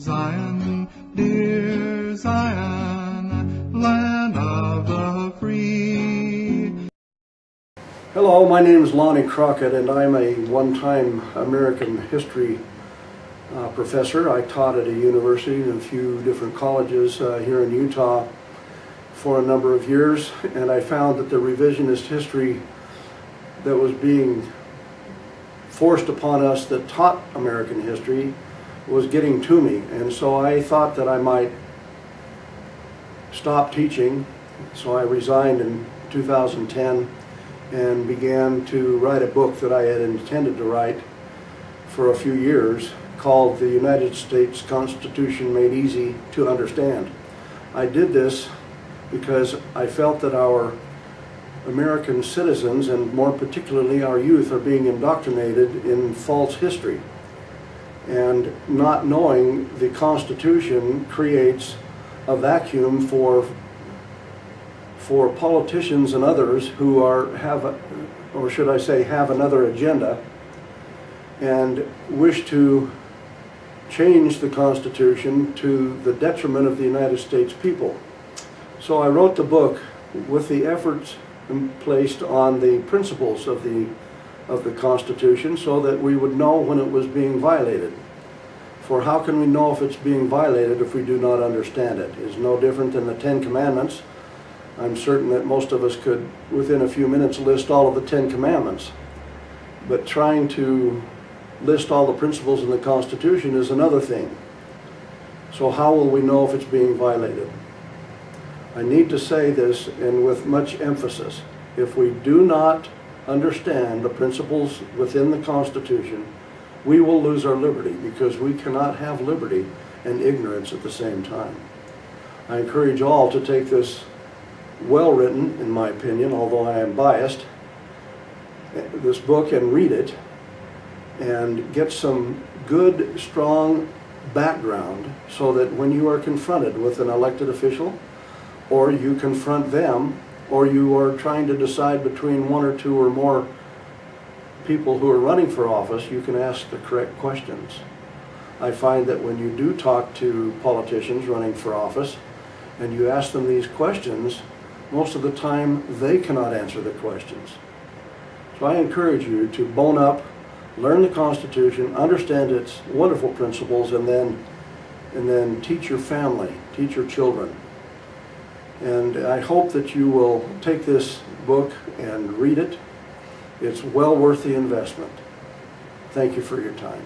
Zion, dear Zion, land of the free. Hello, my name is Lonnie Crockett, and I'm a one-time American history professor. I taught at a university and a few different colleges here in Utah for a number of years, and I found that the revisionist history that was being forced upon us that taught American history was getting to me, and so I thought that I might stop teaching. So I resigned in 2010 and began to write a book that I had intended to write for a few years called The United States Constitution Made Easy to Understand. I did this because I felt that our American citizens, and more particularly our youth, are being indoctrinated in false history. And not knowing the Constitution creates a vacuum for politicians and others who have another agenda and wish to change the Constitution to the detriment of the United States people. So I wrote the book with the efforts placed on the principles of the Constitution so that we would know when it was being violated. For how can we know if it's being violated if we do not understand it? It's no different than the Ten Commandments. I'm certain that most of us could, within a few minutes, list all of the Ten Commandments. But trying to list all the principles in the Constitution is another thing. So how will we know if it's being violated? I need to say this, and with much emphasis. If we do not understand the principles within the Constitution, we will lose our liberty, because we cannot have liberty and ignorance at the same time. I encourage all to take this well-written, in my opinion, although I am biased, this book and read it and get some good, strong background so that when you are confronted with an elected official, or you confront them, or you are trying to decide between one or two or more people who are running for office, you can ask the correct questions. I find that when you do talk to politicians running for office and you ask them these questions, most of the time they cannot answer the questions. So I encourage you to bone up, learn the Constitution, understand its wonderful principles, and then teach your family, teach your children. And I hope that you will take this book and read it. It's well worth the investment. Thank you for your time.